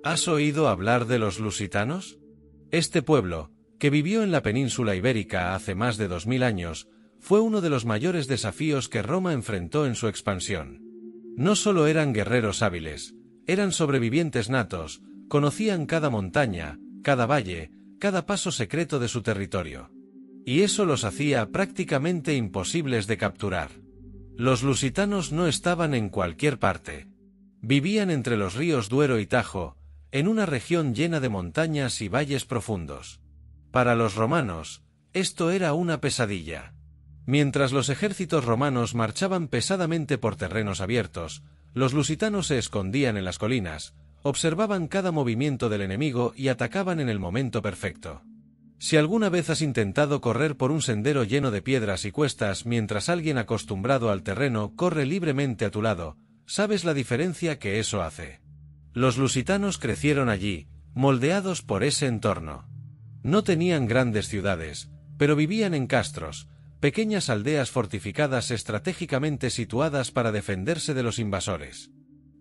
¿Has oído hablar de los lusitanos? Este pueblo, que vivió en la península ibérica hace más de 2000 años, fue uno de los mayores desafíos que Roma enfrentó en su expansión. No solo eran guerreros hábiles, eran sobrevivientes natos, conocían cada montaña, cada valle, cada paso secreto de su territorio. Y eso los hacía prácticamente imposibles de capturar. Los lusitanos no estaban en cualquier parte. Vivían entre los ríos Duero y Tajo, en una región llena de montañas y valles profundos. Para los romanos, esto era una pesadilla. Mientras los ejércitos romanos marchaban pesadamente por terrenos abiertos, los lusitanos se escondían en las colinas, observaban cada movimiento del enemigo y atacaban en el momento perfecto. Si alguna vez has intentado correr por un sendero lleno de piedras y cuestas mientras alguien acostumbrado al terreno corre libremente a tu lado, sabes la diferencia que eso hace. Los lusitanos crecieron allí, moldeados por ese entorno. No tenían grandes ciudades, pero vivían en castros, pequeñas aldeas fortificadas estratégicamente situadas para defenderse de los invasores.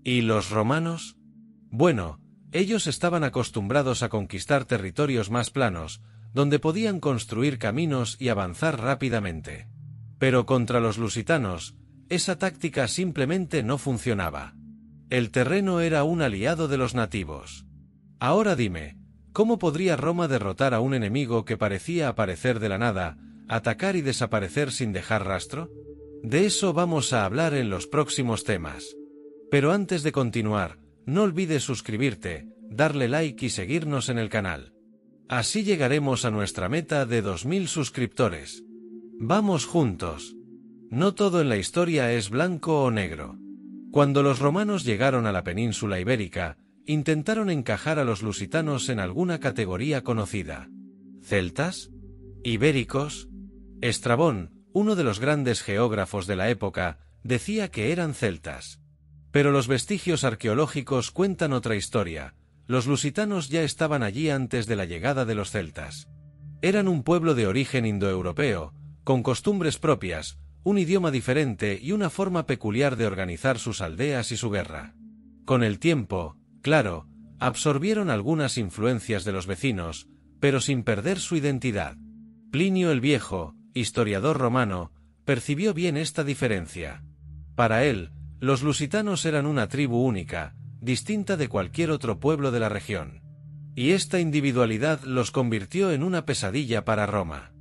¿Y los romanos? Bueno, ellos estaban acostumbrados a conquistar territorios más planos, donde podían construir caminos y avanzar rápidamente. Pero contra los lusitanos, esa táctica simplemente no funcionaba. El terreno era un aliado de los nativos. Ahora dime, ¿cómo podría Roma derrotar a un enemigo que parecía aparecer de la nada, atacar y desaparecer sin dejar rastro? De eso vamos a hablar en los próximos temas. Pero antes de continuar, no olvides suscribirte, darle like y seguirnos en el canal. Así llegaremos a nuestra meta de 2000 suscriptores. ¡Vamos juntos! No todo en la historia es blanco o negro. Cuando los romanos llegaron a la península ibérica, intentaron encajar a los lusitanos en alguna categoría conocida. ¿Celtas? ¿Ibéricos? Estrabón, uno de los grandes geógrafos de la época, decía que eran celtas. Pero los vestigios arqueológicos cuentan otra historia. Los lusitanos ya estaban allí antes de la llegada de los celtas. Eran un pueblo de origen indoeuropeo, con costumbres propias, un idioma diferente y una forma peculiar de organizar sus aldeas y su guerra. Con el tiempo, claro, absorbieron algunas influencias de los vecinos, pero sin perder su identidad. Plinio el Viejo, historiador romano, percibió bien esta diferencia. Para él, los lusitanos eran una tribu única, distinta de cualquier otro pueblo de la región. Y esta individualidad los convirtió en una pesadilla para Roma.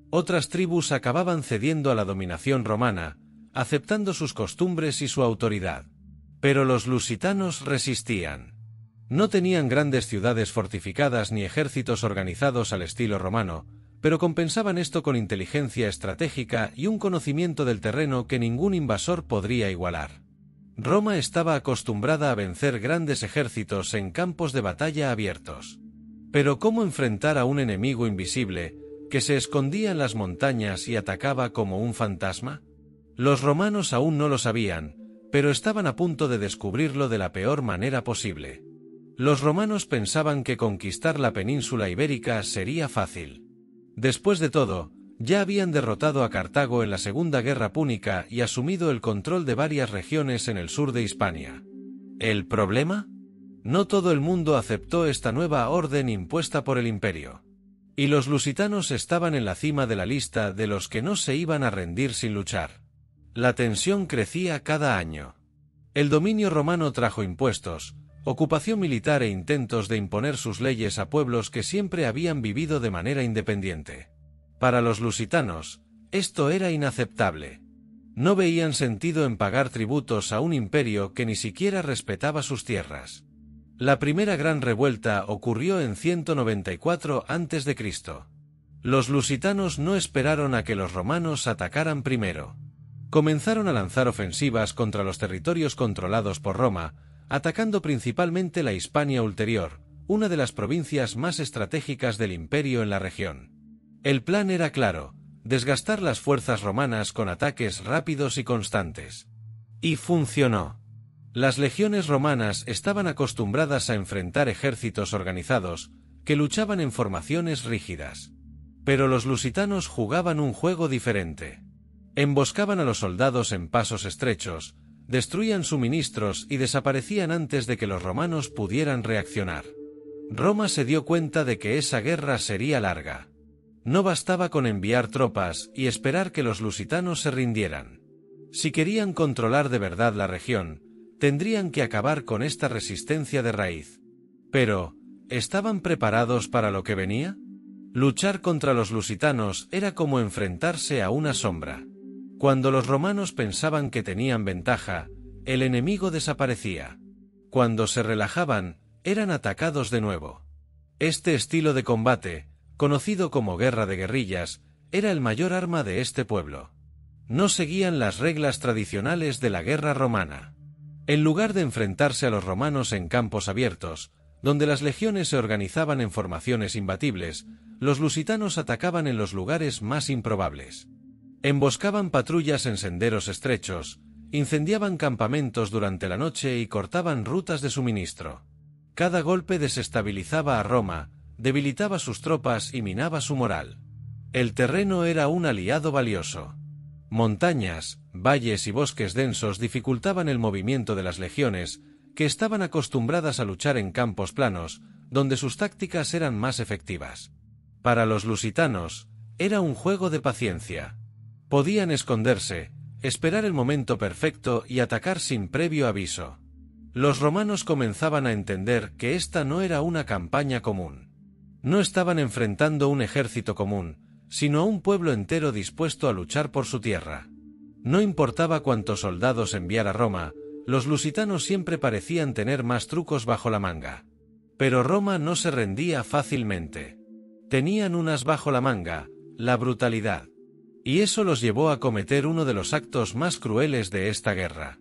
Otras tribus acababan cediendo a la dominación romana, aceptando sus costumbres y su autoridad. Pero los lusitanos resistían. No tenían grandes ciudades fortificadas ni ejércitos organizados al estilo romano, pero compensaban esto con inteligencia estratégica y un conocimiento del terreno que ningún invasor podría igualar. Roma estaba acostumbrada a vencer grandes ejércitos en campos de batalla abiertos. Pero ¿cómo enfrentar a un enemigo invisible, que se escondía en las montañas y atacaba como un fantasma? Los romanos aún no lo sabían, pero estaban a punto de descubrirlo de la peor manera posible. Los romanos pensaban que conquistar la península ibérica sería fácil. Después de todo, ya habían derrotado a Cartago en la Segunda Guerra Púnica y asumido el control de varias regiones en el sur de Hispania. ¿El problema? No todo el mundo aceptó esta nueva orden impuesta por el imperio. Y los lusitanos estaban en la cima de la lista de los que no se iban a rendir sin luchar. La tensión crecía cada año. El dominio romano trajo impuestos, ocupación militar e intentos de imponer sus leyes a pueblos que siempre habían vivido de manera independiente. Para los lusitanos, esto era inaceptable. No veían sentido en pagar tributos a un imperio que ni siquiera respetaba sus tierras. La primera gran revuelta ocurrió en 194 a.C. Los lusitanos no esperaron a que los romanos atacaran primero. Comenzaron a lanzar ofensivas contra los territorios controlados por Roma, atacando principalmente la Hispania Ulterior, una de las provincias más estratégicas del imperio en la región. El plan era claro: desgastar las fuerzas romanas con ataques rápidos y constantes. Y funcionó. Las legiones romanas estaban acostumbradas a enfrentar ejércitos organizados, que luchaban en formaciones rígidas. Pero los lusitanos jugaban un juego diferente. Emboscaban a los soldados en pasos estrechos, destruían suministros y desaparecían antes de que los romanos pudieran reaccionar. Roma se dio cuenta de que esa guerra sería larga. No bastaba con enviar tropas y esperar que los lusitanos se rindieran. Si querían controlar de verdad la región, tendrían que acabar con esta resistencia de raíz. Pero, ¿estaban preparados para lo que venía? Luchar contra los lusitanos era como enfrentarse a una sombra. Cuando los romanos pensaban que tenían ventaja, el enemigo desaparecía. Cuando se relajaban, eran atacados de nuevo. Este estilo de combate, conocido como guerra de guerrillas, era el mayor arma de este pueblo. No seguían las reglas tradicionales de la guerra romana. En lugar de enfrentarse a los romanos en campos abiertos, donde las legiones se organizaban en formaciones imbatibles, los lusitanos atacaban en los lugares más improbables. Emboscaban patrullas en senderos estrechos, incendiaban campamentos durante la noche y cortaban rutas de suministro. Cada golpe desestabilizaba a Roma, debilitaba sus tropas y minaba su moral. El terreno era un aliado valioso. Montañas, valles y bosques densos dificultaban el movimiento de las legiones, que estaban acostumbradas a luchar en campos planos, donde sus tácticas eran más efectivas. Para los lusitanos, era un juego de paciencia. Podían esconderse, esperar el momento perfecto y atacar sin previo aviso. Los romanos comenzaban a entender que esta no era una campaña común. No estaban enfrentando un ejército común, sino a un pueblo entero dispuesto a luchar por su tierra. No importaba cuántos soldados enviara Roma, los lusitanos siempre parecían tener más trucos bajo la manga. Pero Roma no se rendía fácilmente. Tenían un as bajo la manga, la brutalidad. Y eso los llevó a cometer uno de los actos más crueles de esta guerra.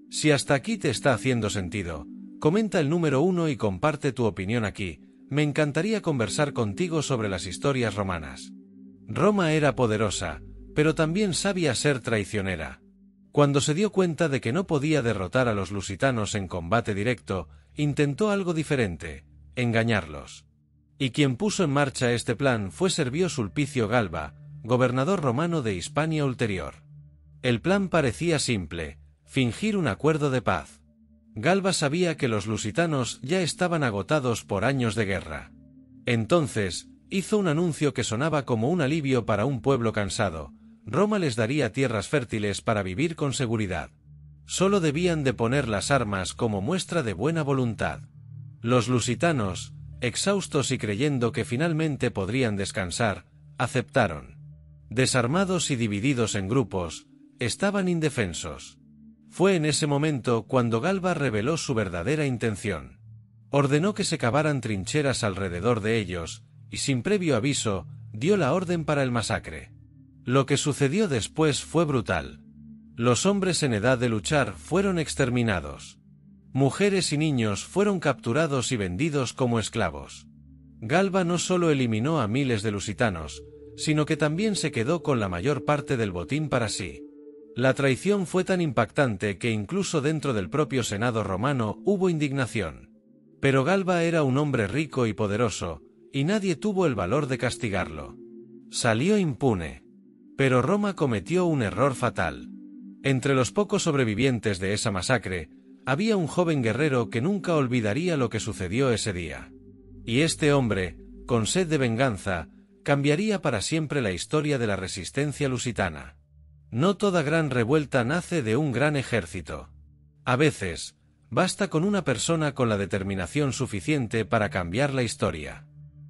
Si hasta aquí te está haciendo sentido, comenta el número 1 y comparte tu opinión aquí. Me encantaría conversar contigo sobre las historias romanas. Roma era poderosa, pero también sabía ser traicionera. Cuando se dio cuenta de que no podía derrotar a los lusitanos en combate directo, intentó algo diferente: engañarlos. Y quien puso en marcha este plan fue Servio Sulpicio Galba, gobernador romano de Hispania Ulterior. El plan parecía simple: fingir un acuerdo de paz. Galba sabía que los lusitanos ya estaban agotados por años de guerra. Entonces, hizo un anuncio que sonaba como un alivio para un pueblo cansado: Roma les daría tierras fértiles para vivir con seguridad. Solo debían de poner las armas como muestra de buena voluntad. Los lusitanos, exhaustos y creyendo que finalmente podrían descansar, aceptaron. Desarmados y divididos en grupos, estaban indefensos. Fue en ese momento cuando Galba reveló su verdadera intención. Ordenó que se cavaran trincheras alrededor de ellos, y sin previo aviso, dio la orden para el masacre. Lo que sucedió después fue brutal. Los hombres en edad de luchar fueron exterminados. Mujeres y niños fueron capturados y vendidos como esclavos. Galba no solo eliminó a miles de lusitanos, sino que también se quedó con la mayor parte del botín para sí. La traición fue tan impactante que incluso dentro del propio Senado romano hubo indignación. Pero Galba era un hombre rico y poderoso, y nadie tuvo el valor de castigarlo. Salió impune. Pero Roma cometió un error fatal. Entre los pocos sobrevivientes de esa masacre, había un joven guerrero que nunca olvidaría lo que sucedió ese día. Y este hombre, con sed de venganza, cambiaría para siempre la historia de la resistencia lusitana. No toda gran revuelta nace de un gran ejército. A veces, basta con una persona con la determinación suficiente para cambiar la historia.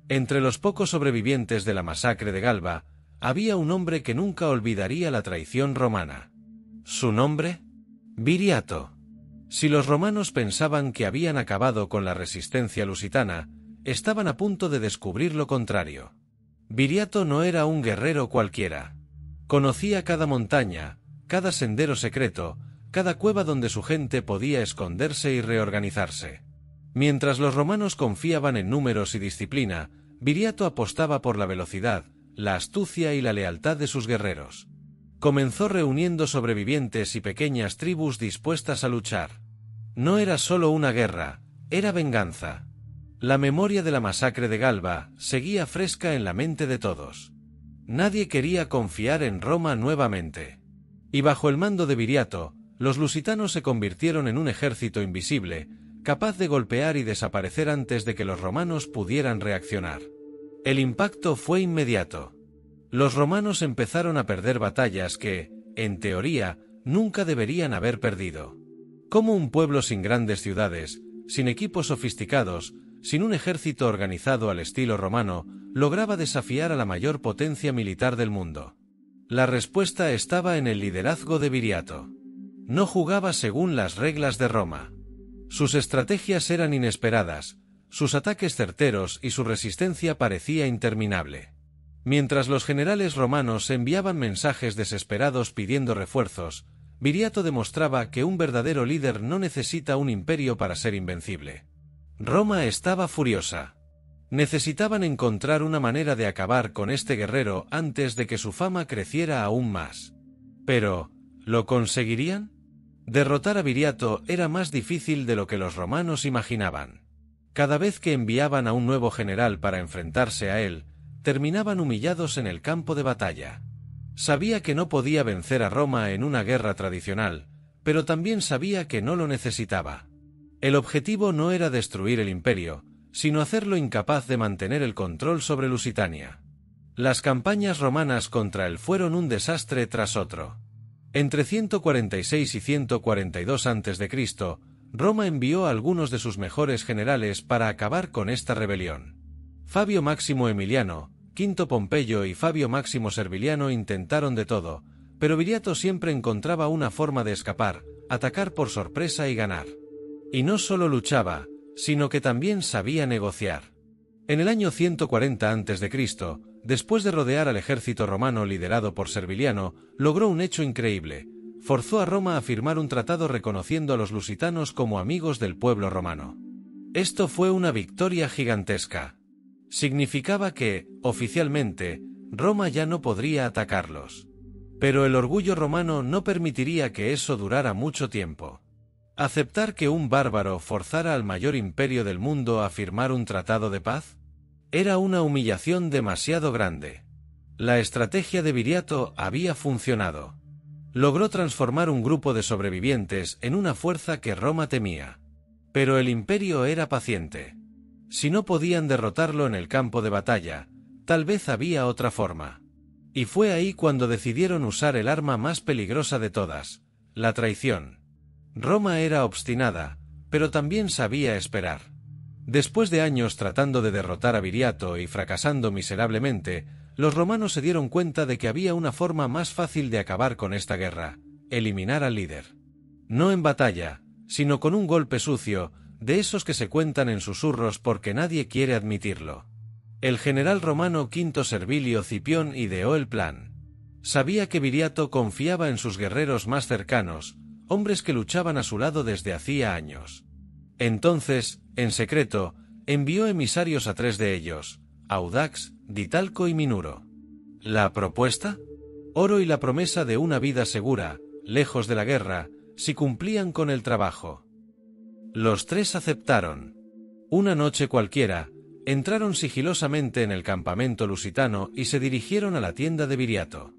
Entre los pocos sobrevivientes de la masacre de Galba, había un hombre que nunca olvidaría la traición romana. ¿Su nombre? Viriato. Si los romanos pensaban que habían acabado con la resistencia lusitana, estaban a punto de descubrir lo contrario. Viriato no era un guerrero cualquiera. Conocía cada montaña, cada sendero secreto, cada cueva donde su gente podía esconderse y reorganizarse. Mientras los romanos confiaban en números y disciplina, Viriato apostaba por la velocidad, la astucia y la lealtad de sus guerreros. Comenzó reuniendo sobrevivientes y pequeñas tribus dispuestas a luchar. No era solo una guerra, era venganza. La memoria de la masacre de Galba seguía fresca en la mente de todos. Nadie quería confiar en Roma nuevamente. Y bajo el mando de Viriato, los lusitanos se convirtieron en un ejército invisible, capaz de golpear y desaparecer antes de que los romanos pudieran reaccionar. El impacto fue inmediato. Los romanos empezaron a perder batallas que, en teoría, nunca deberían haber perdido. Como un pueblo sin grandes ciudades, sin equipos sofisticados, sin un ejército organizado al estilo romano, lograba desafiar a la mayor potencia militar del mundo. La respuesta estaba en el liderazgo de Viriato. No jugaba según las reglas de Roma. Sus estrategias eran inesperadas, sus ataques certeros y su resistencia parecía interminable. Mientras los generales romanos enviaban mensajes desesperados pidiendo refuerzos, Viriato demostraba que un verdadero líder no necesita un imperio para ser invencible. Roma estaba furiosa. Necesitaban encontrar una manera de acabar con este guerrero antes de que su fama creciera aún más. Pero, ¿lo conseguirían? Derrotar a Viriato era más difícil de lo que los romanos imaginaban. Cada vez que enviaban a un nuevo general para enfrentarse a él, terminaban humillados en el campo de batalla. Sabía que no podía vencer a Roma en una guerra tradicional, pero también sabía que no lo necesitaba. El objetivo no era destruir el imperio, sino hacerlo incapaz de mantener el control sobre Lusitania. Las campañas romanas contra él fueron un desastre tras otro. Entre 146 y 142 a.C., Roma envió a algunos de sus mejores generales para acabar con esta rebelión. Fabio Máximo Emiliano, Quinto Pompeyo y Fabio Máximo Serviliano intentaron de todo, pero Viriato siempre encontraba una forma de escapar, atacar por sorpresa y ganar. Y no solo luchaba, sino que también sabía negociar. En el año 140 a.C., después de rodear al ejército romano liderado por Serviliano, logró un hecho increíble. Forzó a Roma a firmar un tratado reconociendo a los lusitanos como amigos del pueblo romano. Esto fue una victoria gigantesca. Significaba que, oficialmente, Roma ya no podría atacarlos. Pero el orgullo romano no permitiría que eso durara mucho tiempo. ¿Aceptar que un bárbaro forzara al mayor imperio del mundo a firmar un tratado de paz? Era una humillación demasiado grande. La estrategia de Viriato había funcionado. Logró transformar un grupo de sobrevivientes en una fuerza que Roma temía. Pero el imperio era paciente. Si no podían derrotarlo en el campo de batalla, tal vez había otra forma. Y fue ahí cuando decidieron usar el arma más peligrosa de todas, la traición. Roma era obstinada, pero también sabía esperar. Después de años tratando de derrotar a Viriato y fracasando miserablemente, los romanos se dieron cuenta de que había una forma más fácil de acabar con esta guerra: eliminar al líder. No en batalla, sino con un golpe sucio, de esos que se cuentan en susurros porque nadie quiere admitirlo. El general romano Quinto Servilio Cipión ideó el plan. Sabía que Viriato confiaba en sus guerreros más cercanos, hombres que luchaban a su lado desde hacía años. Entonces, en secreto, envió emisarios a 3 de ellos: Audax, Ditalco y Minuro. ¿La propuesta? Oro y la promesa de una vida segura, lejos de la guerra, si cumplían con el trabajo. Los 3 aceptaron. Una noche cualquiera, entraron sigilosamente en el campamento lusitano y se dirigieron a la tienda de Viriato.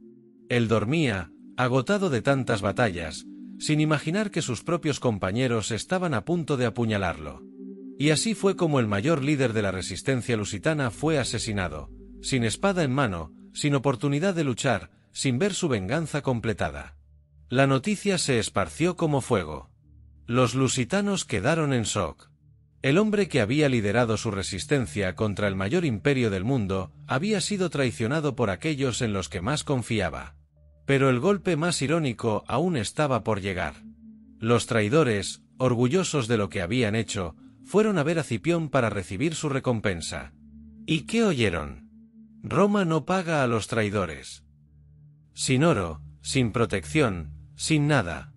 Él dormía, agotado de tantas batallas, sin imaginar que sus propios compañeros estaban a punto de apuñalarlo. Y así fue como el mayor líder de la resistencia lusitana fue asesinado, sin espada en mano, sin oportunidad de luchar, sin ver su venganza completada. La noticia se esparció como fuego. Los lusitanos quedaron en shock. El hombre que había liderado su resistencia contra el mayor imperio del mundo había sido traicionado por aquellos en los que más confiaba. Pero el golpe más irónico aún estaba por llegar. Los traidores, orgullosos de lo que habían hecho, fueron a ver a Cipión para recibir su recompensa. ¿Y qué oyeron? Roma no paga a los traidores. Sin oro, sin protección, sin nada.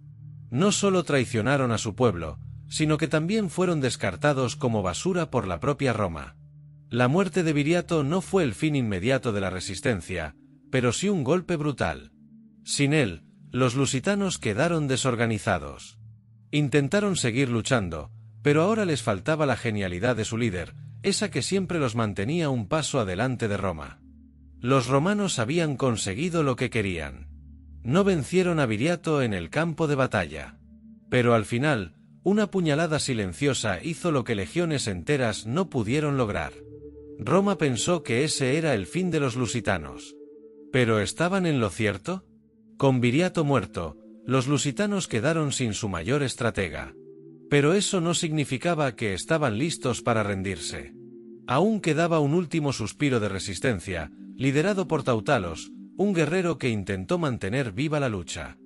No solo traicionaron a su pueblo, sino que también fueron descartados como basura por la propia Roma. La muerte de Viriato no fue el fin inmediato de la resistencia, pero sí un golpe brutal. Sin él, los lusitanos quedaron desorganizados. Intentaron seguir luchando, pero ahora les faltaba la genialidad de su líder, esa que siempre los mantenía un paso adelante de Roma. Los romanos habían conseguido lo que querían. No vencieron a Viriato en el campo de batalla. Pero al final, una puñalada silenciosa hizo lo que legiones enteras no pudieron lograr. Roma pensó que ese era el fin de los lusitanos. ¿Pero estaban en lo cierto? Con Viriato muerto, los lusitanos quedaron sin su mayor estratega. Pero eso no significaba que estaban listos para rendirse. Aún quedaba un último suspiro de resistencia, liderado por Tautalos, un guerrero que intentó mantener viva la lucha.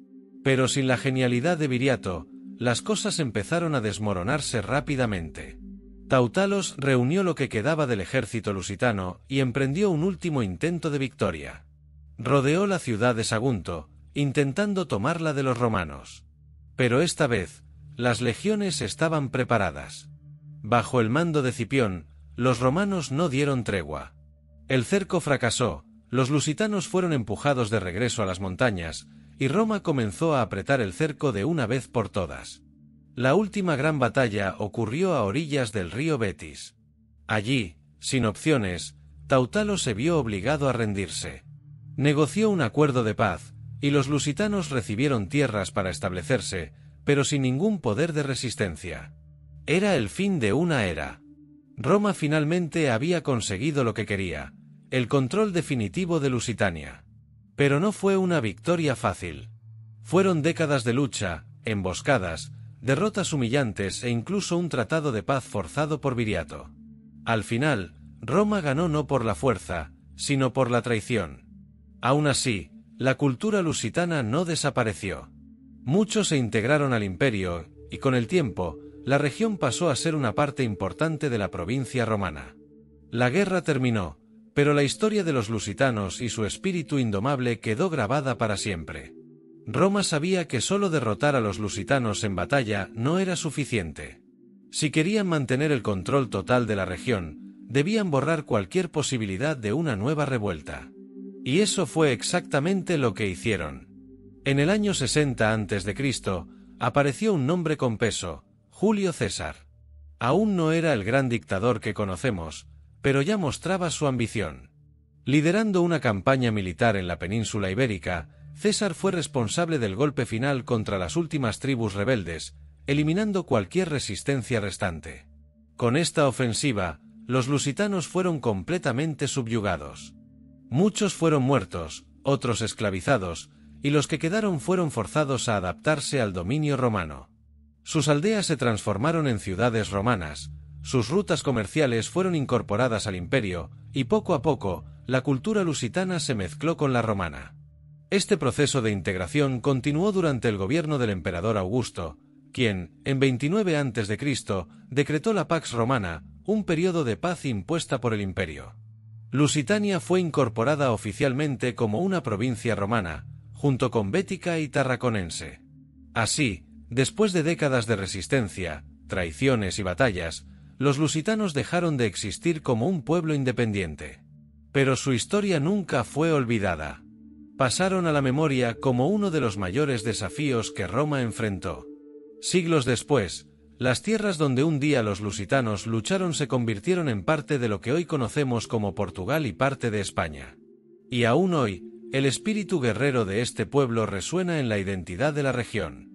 Pero sin la genialidad de Viriato, las cosas empezaron a desmoronarse rápidamente. Tautalos reunió lo que quedaba del ejército lusitano y emprendió un último intento de victoria. Rodeó la ciudad de Sagunto, intentando tomarla de los romanos. Pero esta vez, las legiones estaban preparadas. Bajo el mando de Cipión, los romanos no dieron tregua. El cerco fracasó, los lusitanos fueron empujados de regreso a las montañas, y Roma comenzó a apretar el cerco de una vez por todas. La última gran batalla ocurrió a orillas del río Betis. Allí, sin opciones, Tautalo se vio obligado a rendirse. Negoció un acuerdo de paz, y los lusitanos recibieron tierras para establecerse, pero sin ningún poder de resistencia. Era el fin de una era. Roma finalmente había conseguido lo que quería, el control definitivo de Lusitania. Pero no fue una victoria fácil. Fueron décadas de lucha, emboscadas, derrotas humillantes e incluso un tratado de paz forzado por Viriato. Al final, Roma ganó no por la fuerza, sino por la traición. Aún así, la cultura lusitana no desapareció. Muchos se integraron al imperio, y con el tiempo, la región pasó a ser una parte importante de la provincia romana. La guerra terminó, pero la historia de los lusitanos y su espíritu indomable quedó grabada para siempre. Roma sabía que solo derrotar a los lusitanos en batalla no era suficiente. Si querían mantener el control total de la región, debían borrar cualquier posibilidad de una nueva revuelta. Y eso fue exactamente lo que hicieron. En el año 60 a.C., apareció un nombre con peso, Julio César. Aún no era el gran dictador que conocemos, pero ya mostraba su ambición. Liderando una campaña militar en la península ibérica, César fue responsable del golpe final contra las últimas tribus rebeldes, eliminando cualquier resistencia restante. Con esta ofensiva, los lusitanos fueron completamente subyugados. Muchos fueron muertos, otros esclavizados, y los que quedaron fueron forzados a adaptarse al dominio romano. Sus aldeas se transformaron en ciudades romanas, sus rutas comerciales fueron incorporadas al imperio, y poco a poco, la cultura lusitana se mezcló con la romana. Este proceso de integración continuó durante el gobierno del emperador Augusto, quien, en 29 a.C., decretó la Pax Romana, un periodo de paz impuesta por el imperio. Lusitania fue incorporada oficialmente como una provincia romana, junto con Bética y Tarraconense. Así, después de décadas de resistencia, traiciones y batallas, los lusitanos dejaron de existir como un pueblo independiente. Pero su historia nunca fue olvidada. Pasaron a la memoria como uno de los mayores desafíos que Roma enfrentó. Siglos después, las tierras donde un día los lusitanos lucharon se convirtieron en parte de lo que hoy conocemos como Portugal y parte de España. Y aún hoy, el espíritu guerrero de este pueblo resuena en la identidad de la región.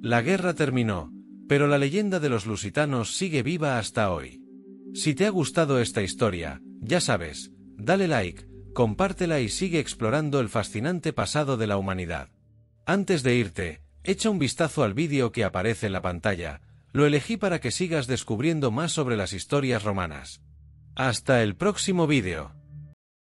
La guerra terminó, pero la leyenda de los lusitanos sigue viva hasta hoy. Si te ha gustado esta historia, ya sabes, dale like, compártela y sigue explorando el fascinante pasado de la humanidad. Antes de irte, echa un vistazo al vídeo que aparece en la pantalla, lo elegí para que sigas descubriendo más sobre las historias romanas. Hasta el próximo vídeo.